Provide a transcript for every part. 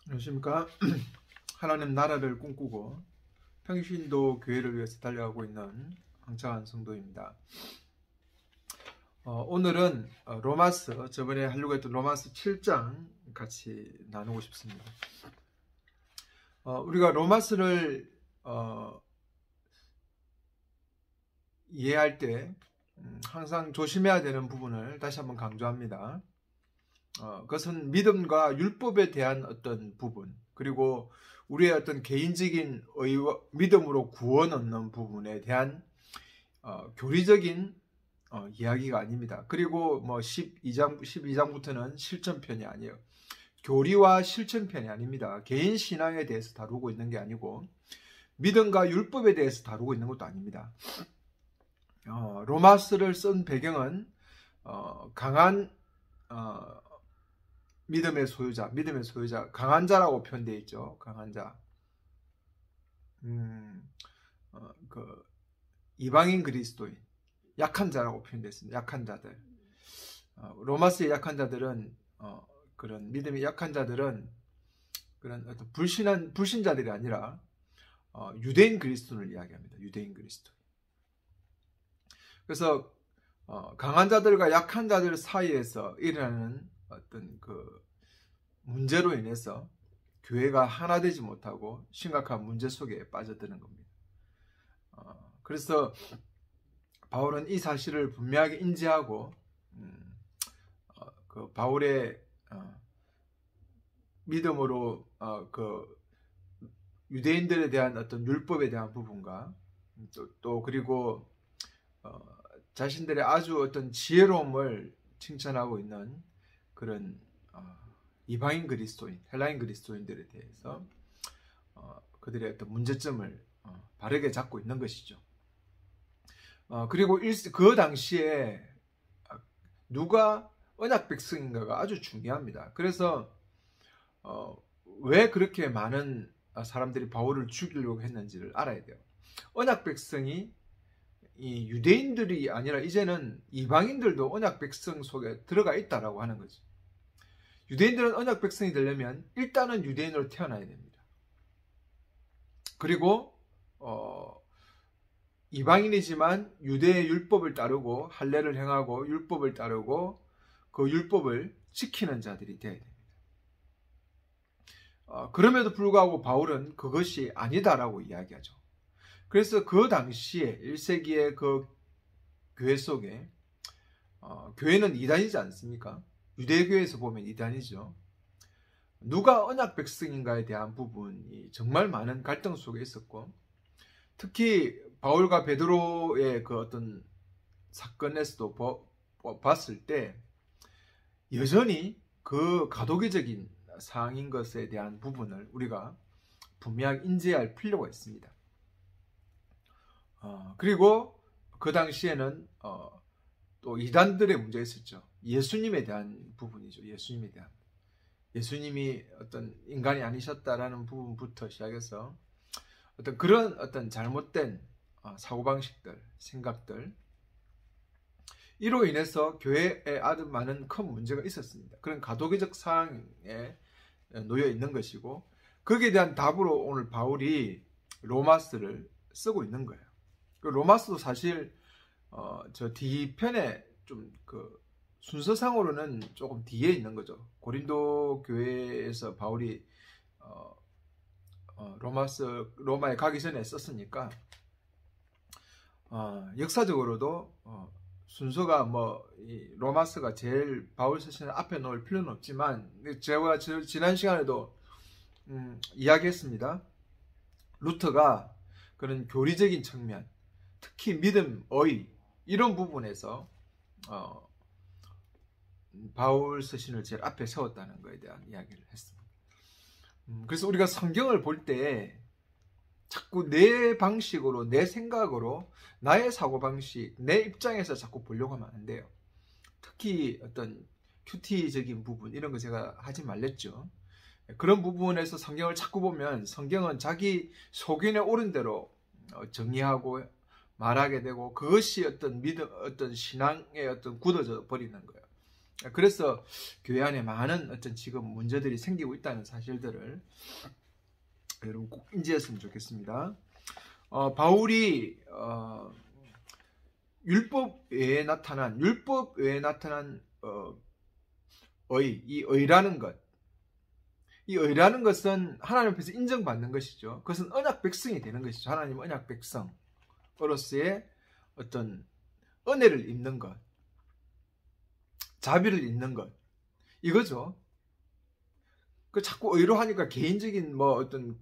안녕하십니까. 하나님 나라를 꿈꾸고 평신도 교회를 위해서 달려가고 있는 황창한 성도입니다. 오늘은 로마서, 저번에 하려고 했던 로마서 7장 같이 나누고 싶습니다. 우리가 로마서를 이해할 때 항상 조심해야 되는 부분을 다시 한번 강조합니다. 그것은 믿음과 율법에 대한 어떤 부분, 그리고 우리의 어떤 개인적인 믿음으로 구원 얻는 부분에 대한 교리적인 이야기가 아닙니다. 그리고 12장부터는 실천편이 아니에요. 교리와 실천편이 아닙니다. 개인 신앙에 대해서 다루고 있는 게 아니고 믿음과 율법에 대해서 다루고 있는 것도 아닙니다. 로마서를 쓴 배경은 강한 믿음의 소유자, 강한 자라고 표현되어 있죠. 강한 자. 이방인 그리스도인, 약한 자라고 표현되어 있습니다. 약한 자들. 로마서의 약한 자들은, 그런 믿음이 약한 자들은 그런 어떤 불신자들이 아니라 유대인 그리스도인을 이야기합니다. 유대인 그리스도. 그래서 강한 자들과 약한 자들 사이에서 일어나는 어떤 그 문제로 인해서 교회가 하나 되지 못하고 심각한 문제 속에 빠져드는 겁니다. 그래서 바울은 이 사실을 분명하게 인지하고 그 바울의 믿음으로 그 유대인들에 대한 어떤 율법에 대한 부분과 또 그리고 자신들의 아주 어떤 지혜로움을 칭찬하고 있는 그런 이방인 그리스도인, 헬라인 그리스도인들에 대해서 그들의 어떤 문제점을 바르게 잡고 있는 것이죠. 그리고 그 당시에 누가 언약 백성인가가 아주 중요합니다. 그래서 왜 그렇게 많은 사람들이 바울을 죽이려고 했는지를 알아야 돼요. 언약 백성이 이 유대인들이 아니라 이제는 이방인들도 언약 백성 속에 들어가 있다라고 하는 거죠. 유대인들은 언약 백성이 되려면 일단은 유대인으로 태어나야 됩니다. 그리고 이방인이지만 유대의 율법을 따르고 할례를 행하고 율법을 따르고 그 율법을 지키는 자들이 되어야 됩니다. 그럼에도 불구하고 바울은 그것이 아니다라고 이야기하죠. 그래서 그 당시에 1세기의 그 교회 속에 교회는 이단이지 않습니까? 유대교회에서 보면 이단이죠. 누가 언약 백성인가에 대한 부분이 정말 많은 갈등 속에 있었고, 특히 바울과 베드로의 그 어떤 사건에서도 봤을 때 여전히 그 가도기적인 사항인 것에 대한 부분을 우리가 분명히 인지할 필요가 있습니다. 그리고 그 당시에는 또 이단들의 문제가 있었죠. 예수님에 대한 부분이죠. 예수님이 어떤 인간이 아니셨다라는 부분부터 시작해서 그런 어떤 잘못된 사고방식들, 생각들, 이로 인해서 교회에 아주 많은 큰 문제가 있었습니다. 그런 가도기적 상황에 놓여 있는 것이고, 거기에 대한 답으로 오늘 바울이 로마서를 쓰고 있는 거예요. 그 로마서도 사실 저 뒤편에 좀 그 순서상으로는 조금 뒤에 있는 거죠. 고린도 교회에서 바울이 로마에 가기 전에 썼으니까 역사적으로도 순서가 이 로마서가 제일 바울 서신을 앞에 놓을 필요는 없지만, 제가 지난 시간에도 이야기했습니다. 루터가 그런 교리적인 측면, 특히 믿음, 이런 부분에서 바울 서신을 제일 앞에 세웠다는 것에 대한 이야기를 했습니다. 그래서 우리가 성경을 볼 때 자꾸 내 방식으로, 내 생각으로, 나의 사고방식, 내 입장에서 자꾸 보려고 하면 안 돼요. 특히 어떤 큐티적인 부분, 이런 거 제가 하지 말랬죠. 그런 부분에서 성경을 자꾸 보면 성경은 자기 소견에 옳은 대로 정의하고 말하게 되고, 그것이 어떤 믿음, 어떤 신앙에 어떤 굳어져 버리는 거예요. 그래서 교회 안에 많은 어떤 지금 문제들이 생기고 있다는 사실들을 여러분 꼭 인지했으면 좋겠습니다. 바울이 율법 외에 나타난 이 의라는 것, 이 의라는 것은 하나님 앞에서 인정받는 것이죠. 그것은 언약 백성이 되는 것이죠. 하나님 언약 백성으로서의 어떤 은혜를 입는 것, 자비를 입는 것, 이거죠. 그 자꾸 의로 하니까 개인적인 어떤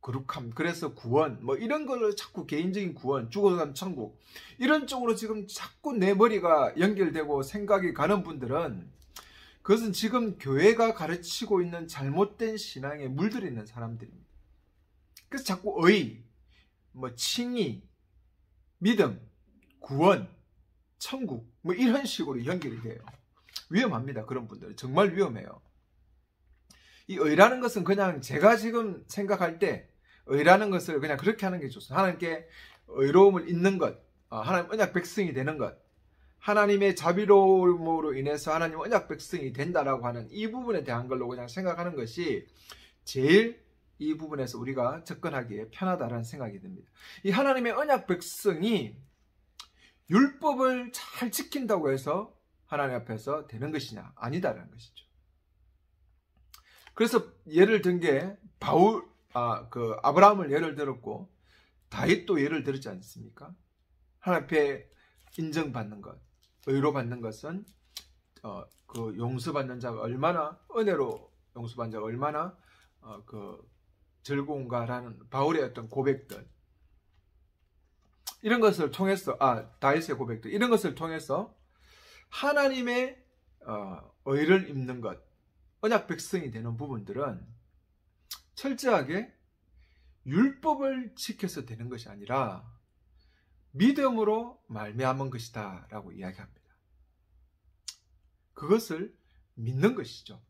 거룩함, 그래서 구원, 이런 걸로 자꾸 개인적인 구원, 죽어서 간 천국, 이런 쪽으로 지금 자꾸 내 머리가 연결되고 생각이 가는 분들은 그것은 지금 교회가 가르치고 있는 잘못된 신앙에 물들어 있는 사람들입니다. 그래서 자꾸 의, 칭의, 믿음, 구원, 천국, 이런 식으로 연결이 돼요. 위험합니다. 그런 분들은 정말 위험해요. 이 의라는 것은 그냥 제가 지금 생각할 때 의라는 것을 그냥 그렇게 하는 게 좋습니다. 하나님께 의로움을 잇는 것, 하나님 언약 백성이 되는 것, 하나님의 자비로움으로 인해서 하나님 언약 백성이 된다라고 하는 이 부분에 대한 걸로 그냥 생각하는 것이 제일 이 부분에서 우리가 접근하기에 편하다라는 생각이 듭니다. 이 하나님의 언약 백성이 율법을 잘 지킨다고 해서 하나님 앞에서 되는 것이냐? 아니다라는 것이죠. 그래서 예를 든 게 아브라함을 예를 들었고 다윗도 예를 들었지 않습니까? 하나님 앞에 인정받는 것, 의로 받는 것은 그 용서받는 자가 얼마나 은혜로 용서받는 자가 얼마나 즐거운가라는 바울의 어떤 고백들, 이런 것을 통해서 다윗의 고백들, 이런 것을 통해서 하나님의 의를 입는 것, 언약 백성이 되는 부분들은 철저하게 율법을 지켜서 되는 것이 아니라 믿음으로 말미암은 것이다 라고 이야기합니다. 그것을 믿는 것이죠.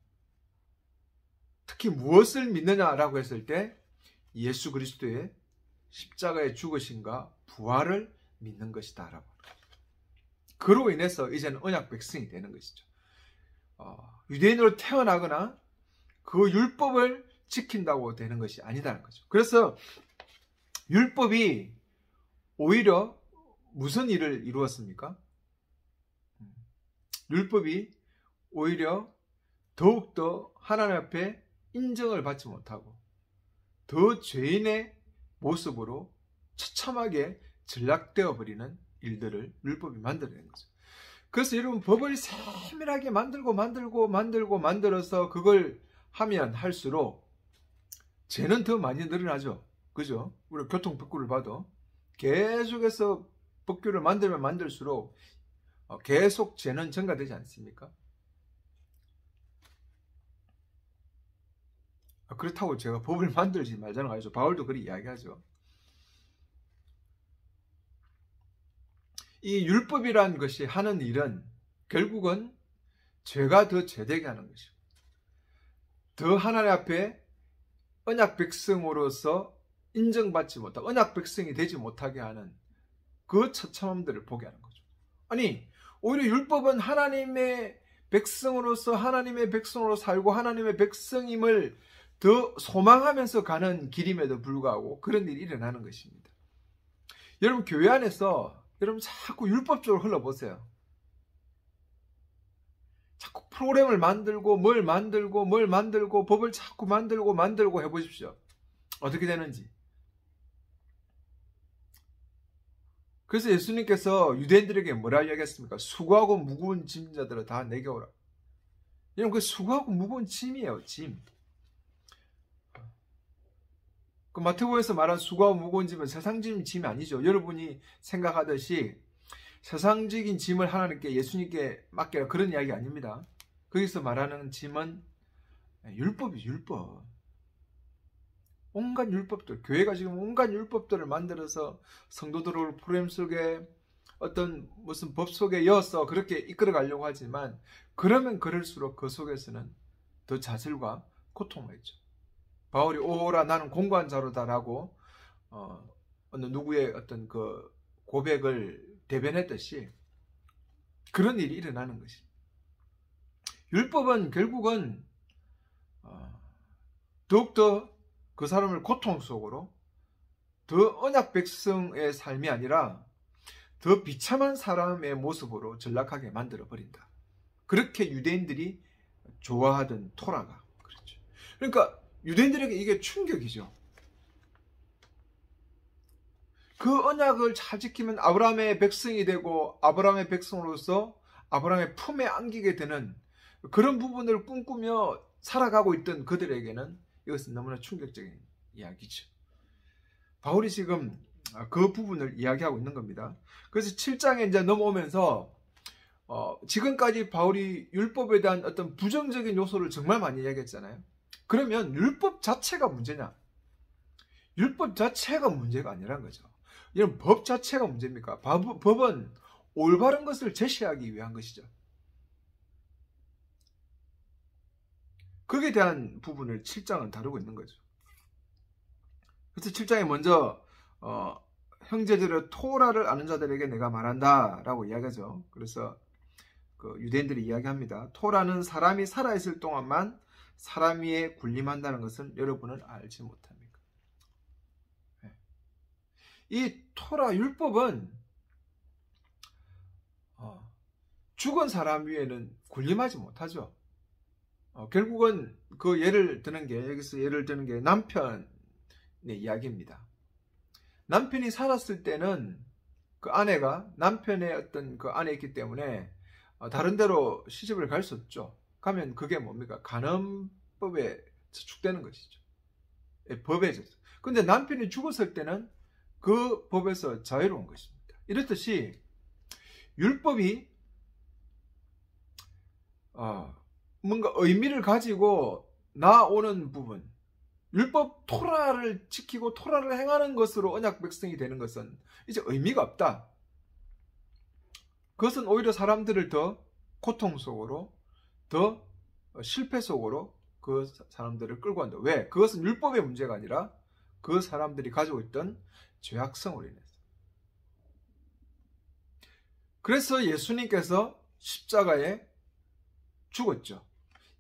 특히 무엇을 믿느냐라고 했을 때 예수 그리스도의 십자가의 죽으심과 부활을 믿는 것이다 라고. 그로 인해서 이제는 언약 백성이 되는 것이죠. 유대인으로 태어나거나 그 율법을 지킨다고 되는 것이 아니다는 거죠. 그래서 율법이 오히려 무슨 일을 이루었습니까? 율법이 오히려 더욱더 하나님 앞에 인정을 받지 못하고 더 죄인의 모습으로 처참하게 전락되어 버리는 일들을 율법이 만들어낸 거죠. 그래서 여러분, 법을 세밀하게 만들어서 그걸 하면 할수록 죄는 더 많이 늘어나죠. 그죠? 우리 교통법규를 봐도 계속해서 법규를 만들면 만들수록 계속 죄는 증가되지 않습니까? 그렇다고 제가 법을 만들지 말자는 거죠. 바울도 그렇게 이야기하죠. 이 율법이라는 것이 하는 일은 결국은 죄가 더 죄되게 하는 것이고, 더 하나님 앞에 언약 백성으로서 인정받지 못하고 언약 백성이 되지 못하게 하는 그 처참함들을 보게 하는 거죠. 아니, 오히려 율법은 하나님의 백성으로 살고 하나님의 백성임을 더 소망하면서 가는 길임에도 불구하고 그런 일이 일어나는 것입니다. 여러분, 교회 안에서 여러분 자꾸 율법적으로 흘러보세요. 자꾸 프로그램을 만들고 뭘 만들고 법을 자꾸 만들고 해보십시오. 어떻게 되는지. 그래서 예수님께서 유대인들에게 뭐라 이야기했습니까? 수고하고 무거운 짐진 자들아 다 내게 오라. 여러분, 그 수고하고 무거운 짐이에요. 짐. 그 마태복음에서 말한 수고하고 무거운 짐은 세상적인 짐이 아니죠. 여러분이 생각하듯이 세상적인 짐을 하나님께, 예수님께 맡겨라, 그런 이야기 아닙니다. 거기서 말하는 짐은 율법이죠. 율법. 온갖 율법들, 교회가 지금 온갖 율법들을 만들어서 성도들을 프로그램 속에 어떤 무슨 법 속에 이어서 그렇게 이끌어 가려고 하지만, 그러면 그럴수록 그 속에서는 더 좌절과 고통을 했죠. 바울이 오라 나는 공고한 자로다라고 어느 누구의 어떤 그 고백을 대변했듯이 그런 일이 일어나는 것입니다. 율법은 결국은 더욱더 그 사람을 고통 속으로, 더 언약 백성의 삶이 아니라 더 비참한 사람의 모습으로 전락하게 만들어 버린다. 그렇게 유대인들이 좋아하던 토라가 그렇죠. 그러니까 유대인들에게 이게 충격이죠. 그 언약을 잘 지키면 아브라함의 백성이 되고 아브라함의 백성으로서 아브라함의 품에 안기게 되는 그런 부분을 꿈꾸며 살아가고 있던 그들에게는 이것은 너무나 충격적인 이야기죠. 바울이 지금 그 부분을 이야기하고 있는 겁니다. 그래서 7장에 이제 넘어오면서 지금까지 바울이 율법에 대한 어떤 부정적인 요소를 정말 많이 이야기했잖아요. 그러면 율법 자체가 문제냐? 율법 자체가 문제가 아니란 거죠. 이런 법 자체가 문제입니까? 법은 올바른 것을 제시하기 위한 것이죠. 거기에 대한 부분을 7장은 다루고 있는 거죠. 그래서 7장에 먼저 형제들의 토라를 아는 자들에게 내가 말한다 라고 이야기하죠. 그래서 그 유대인들이 이야기합니다. 토라는 사람이 살아있을 동안만 사람 위에 군림한다는 것은 여러분은 알지 못합니까? 이 토라 율법은 죽은 사람 위에는 군림하지 못하죠. 결국은 그 예를 드는 게, 여기서 예를 드는 게 남편의 이야기입니다. 남편이 살았을 때는 그 아내가, 남편의 어떤 그 안에 있기 때문에 다른 데로 시집을 갈 수 없죠. 가면 그게 뭡니까? 간음법에 저축되는 것이죠. 법에 졌어. 근데 남편이 죽었을 때는 그 법에서 자유로운 것입니다. 이렇듯이 율법이 뭔가 의미를 가지고 나오는 부분, 율법 토라를 지키고 토라를 행하는 것으로 언약 백성이 되는 것은 이제 의미가 없다. 그것은 오히려 사람들을 더 고통 속으로, 더 실패 속으로 그 사람들을 끌고 간다. 왜? 그것은 율법의 문제가 아니라 그 사람들이 가지고 있던 죄악성으로 인해서. 그래서 예수님께서 십자가에 죽었죠.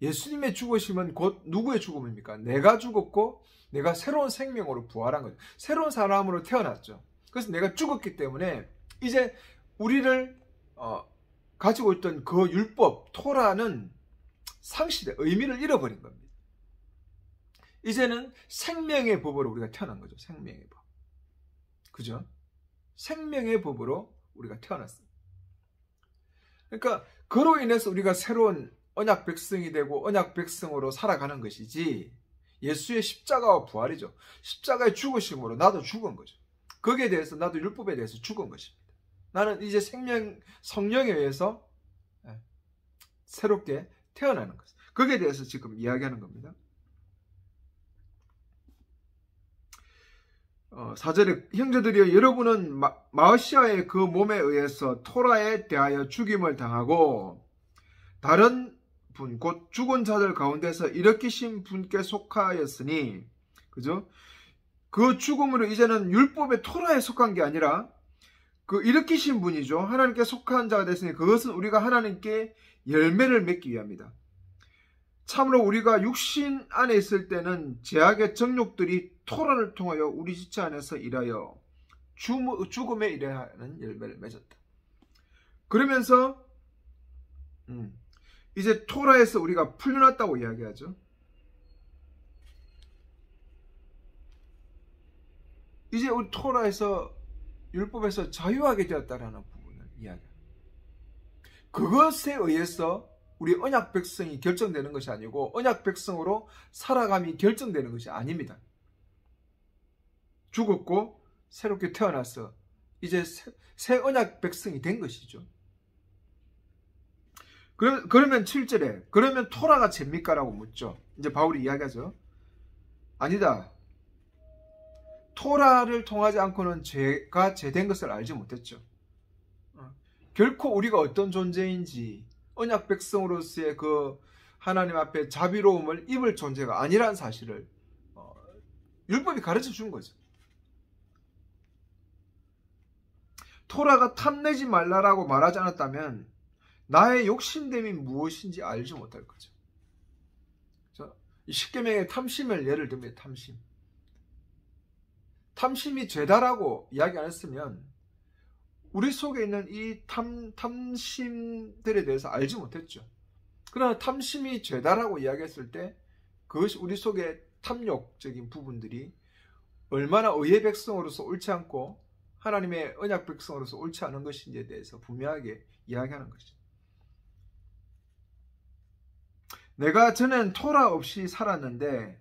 예수님의 죽으심은 곧 누구의 죽음입니까? 내가 죽었고 내가 새로운 생명으로 부활한 거죠. 새로운 사람으로 태어났죠. 그래서 내가 죽었기 때문에 이제 우리를 가지고 있던 그 율법, 토라는 상실해, 의미를 잃어버린 겁니다. 이제는 생명의 법으로 우리가 태어난 거죠. 생명의 법. 그죠? 생명의 법으로 우리가 태어났습니다. 그러니까 그로 인해서 우리가 새로운 언약 백성이 되고 언약 백성으로 살아가는 것이지, 예수의 십자가와 부활이죠. 십자가의 죽으심으로 나도 죽은 거죠. 거기에 대해서 나도 율법에 대해서 죽은 것입니다. 나는 이제 성령에 의해서 새롭게 태어나는 것. 거기에 대해서 지금 이야기하는 겁니다. 4절에 형제들이여, 여러분은 마으시아의 그 몸에 의해서 토라에 대하여 죽임을 당하고 다른 분, 곧 죽은 자들 가운데서 일으키신 분께 속하였으니, 그죠? 그 죽음으로 이제는 율법의 토라에 속한 게 아니라 그 일으키신 분이죠. 하나님께 속한 자가 됐으니 그것은 우리가 하나님께 열매를 맺기 위함이다. 참으로 우리가 육신 안에 있을 때는 죄악의 정욕들이 토라를 통하여 우리 지체 안에서 일하여 죽음에 이르는 열매를 맺었다. 그러면서 이제 토라에서 우리가 풀려났다고 이야기하죠. 이제 우리 토라에서, 율법에서 자유하게 되었다라는 부분을 이야기합니다. 그것에 의해서 우리 언약 백성이 결정되는 것이 아니고 언약 백성으로 살아감이 결정되는 것이 아닙니다. 죽었고 새롭게 태어나서 이제 새 언약 백성이 된 것이죠. 그러면 7절에 그러면 토라가 죄입니까? 라고 묻죠. 이제 바울이 이야기하죠. 아니다. 토라를 통하지 않고는 죄가 죄된 것을 알지 못했죠. 결코 우리가 어떤 존재인지, 언약 백성으로서의 그 하나님 앞에 자비로움을 입을 존재가 아니라는 사실을 율법이 가르쳐 준 거죠. 토라가 탐내지 말라라고 말하지 않았다면 나의 욕심됨이 무엇인지 알지 못할 거죠. 이 십계명의 탐심을 예를 들면 탐심이 죄다라고 이야기 안 했으면 우리 속에 있는 이 탐심들에 대해서 알지 못했죠. 그러나 탐심이 죄다라고 이야기했을 때 그것이 우리 속에 탐욕적인 부분들이 얼마나 의의 백성으로서 옳지 않고 하나님의 언약 백성으로서 옳지 않은 것인지에 대해서 분명하게 이야기하는 것이죠. 내가 전엔 토라 없이 살았는데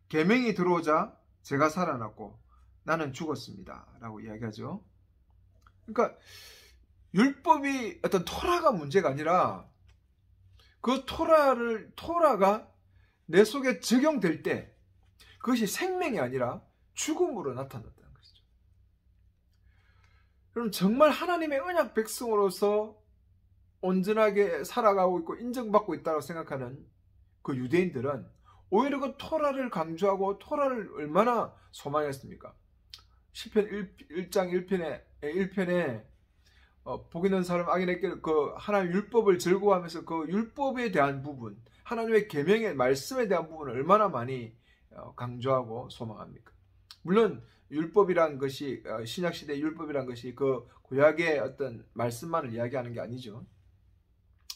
계명이 들어오자 제가 살아났고 나는 죽었습니다 라고 이야기하죠. 그러니까 율법이 어떤 토라가 문제가 아니라 그 토라가 내 속에 적용될 때 그것이 생명이 아니라 죽음으로 나타났다는 것이죠. 그럼 정말 하나님의 언약 백성으로서 온전하게 살아가고 있고 인정받고 있다고 생각하는 그 유대인들은 오히려 그 토라를 강조하고 토라를 얼마나 소망했습니까? 시편 1장 1편에 복 있는 사람 악인에게 그 하나님 율법을 즐거워하면서 그 율법에 대한 부분, 하나님의 계명의 말씀에 대한 부분을 얼마나 많이 강조하고 소망합니까? 물론 율법이란 것이 신약 시대 율법이란 것이 그 구약의 어떤 말씀만을 이야기하는 게 아니죠.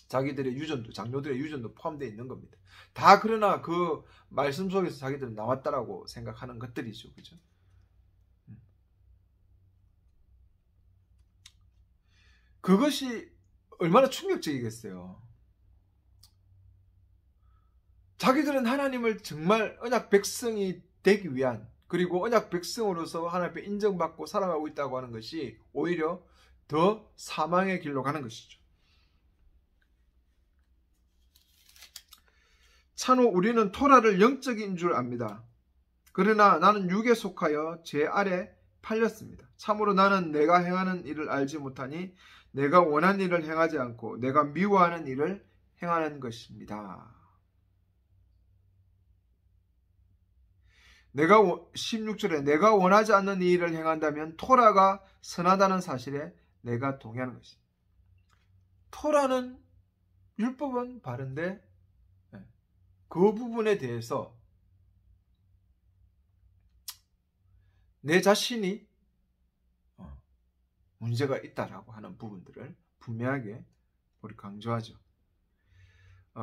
자기들의 유전도, 장로들의 유전도 포함되어 있는 겁니다. 다 그러나 그 말씀 속에서 자기들은 나왔다라고 생각하는 것들이죠. 그죠? 그것이 얼마나 충격적이겠어요. 자기들은 하나님을 정말 언약 백성이 되기 위한, 그리고 언약 백성으로서 하나님 앞에 인정받고 살아가고 있다고 하는 것이 오히려 더 사망의 길로 가는 것이죠. 참으로 우리는 토라를 영적인 줄 압니다. 그러나 나는 육에 속하여 제 아래 팔렸습니다. 참으로 나는 내가 행하는 일을 알지 못하니 내가 원하는 일을 행하지 않고 내가 미워하는 일을 행하는 것입니다. 16절에 내가 원하지 않는 이 일을 행한다면 토라가 선하다는 사실에 내가 동의하는 것입니다. 토라는 율법은 바른데 그 부분에 대해서 내 자신이 문제가 있다라고 하는 부분들을 분명하게 우리 강조하죠.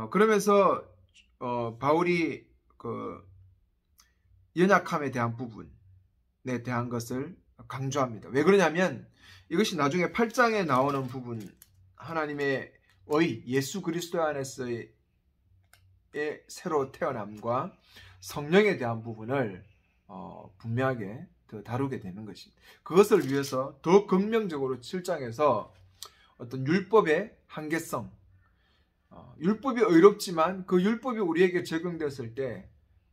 그러면서 바울이 그 연약함에 대한 부분에 대한 것을 강조합니다. 왜 그러냐면 이것이 나중에 8장에 나오는 부분, 하나님의 예수 그리스도 안에서의 새로 태어남과 성령에 대한 부분을 분명하게 더 다루게 되는 것입니다. 그것을 위해서 더 긍정적으로 7장에서 어떤 율법의 한계성, 율법이 의롭지만 그 율법이 우리에게 적용되었을 때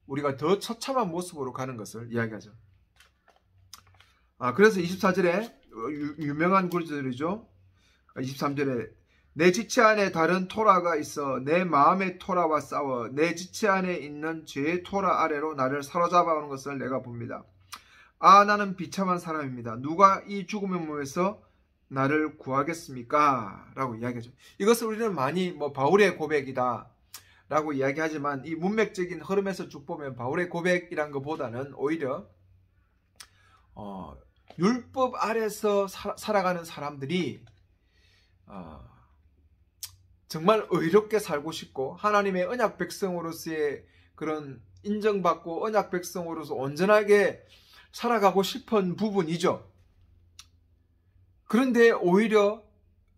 우리가 더 처참한 모습으로 가는 것을 이야기하죠. 그래서 24절에 유명한 구절이죠. 23절에 내 지체 안에 다른 토라가 있어 내 마음의 토라와 싸워 내 지체 안에 있는 죄의 토라 아래로 나를 사로잡아오는 것을 내가 봅니다. 나는 비참한 사람입니다. 누가 이 죽음의 몸에서 나를 구하겠습니까? 라고 이야기하죠. 이것을 우리는 많이 바울의 고백이다 라고 이야기하지만 이 문맥적인 흐름에서 쭉 보면 바울의 고백이란 것보다는 오히려 율법 아래서 살아가는 사람들이 정말 의롭게 살고 싶고 하나님의 언약 백성으로서의 그런 인정받고 언약 백성으로서 온전하게 살아가고 싶은 부분이죠. 그런데 오히려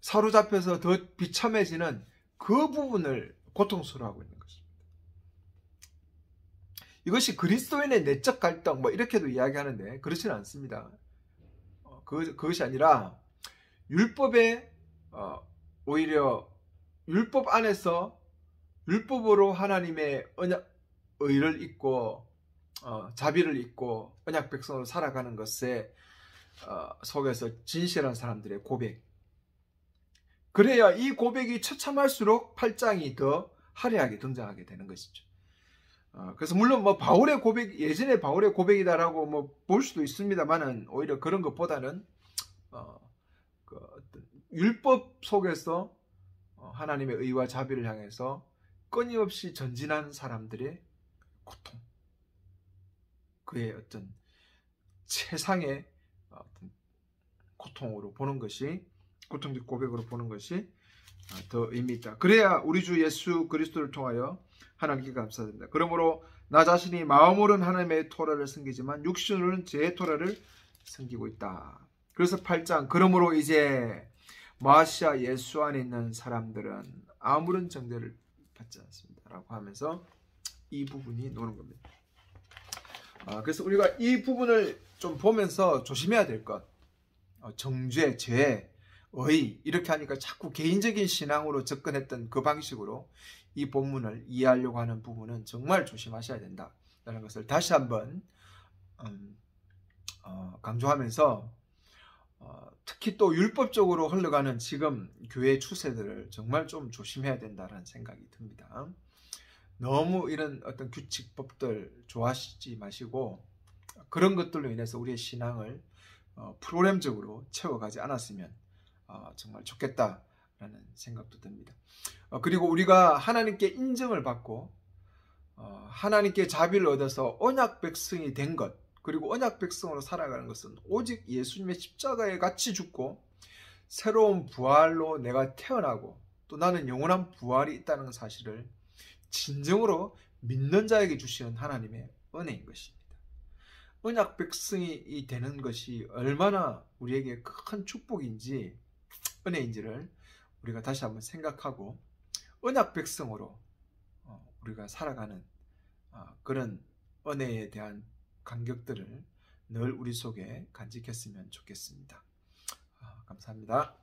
사로잡혀서 더 비참해지는 그 부분을 고통스러워하고 있는 것입니다. 이것이 그리스도인의 내적 갈등 이렇게도 이야기하는데 그렇지는 않습니다. 그것이 아니라 율법에 오히려 율법 안에서 율법으로 하나님의 의를 잊고 자비를 잊고 언약 백성으로 살아가는 것에 속에서 진실한 사람들의 고백, 그래야 이 고백이 처참할수록 8장이 더 화려하게 등장하게 되는 것이죠. 그래서 물론 바울의 고백, 예전에 바울의 고백이다라고 볼 수도 있습니다만은 오히려 그런 것보다는 그 어떤 율법 속에서 하나님의 의와 자비를 향해서 끊임없이 전진하는 사람들의 고통, 그의 어떤 최상의 어떤 고통으로 보는 것이, 고통적 고백으로 보는 것이 더 의미 있다. 그래야 우리 주 예수 그리스도를 통하여 하나님께 감사드립니다. 그러므로 나 자신이 마음으로는 하나님의 토라를 섬기지만 육신으로는 제 토라를 섬기고 있다. 그래서 8장, 그러므로 이제 마시아 예수 안에 있는 사람들은 아무런 정죄를 받지 않습니다 라고 하면서 이 부분이 나오는 겁니다. 그래서 우리가 이 부분을 좀 보면서 조심해야 될 것, 정죄, 죄, 의, 이렇게 하니까 자꾸 개인적인 신앙으로 접근했던 그 방식으로 이 본문을 이해하려고 하는 부분은 정말 조심하셔야 된다라는 것을 다시 한번 강조하면서, 특히 또 율법적으로 흘러가는 지금 교회 추세들을 정말 좀 조심해야 된다는 생각이 듭니다. 너무 이런 어떤 규칙법들 좋아하시지 마시고, 그런 것들로 인해서 우리의 신앙을 프로그램적으로 채워가지 않았으면 정말 좋겠다라는 생각도 듭니다. 그리고 우리가 하나님께 인정을 받고 하나님께 자비를 얻어서 언약 백성이 된 것, 그리고 언약 백성으로 살아가는 것은 오직 예수님의 십자가에 같이 죽고 새로운 부활로 내가 태어나고 또 나는 영원한 부활이 있다는 사실을 진정으로 믿는 자에게 주시는 하나님의 은혜인 것입니다. 언약 백성이 되는 것이 얼마나 우리에게 큰 축복인지, 은혜인지를 우리가 다시 한번 생각하고 언약 백성으로 우리가 살아가는 그런 은혜에 대한 감격들을 늘 우리 속에 간직했으면 좋겠습니다. 감사합니다.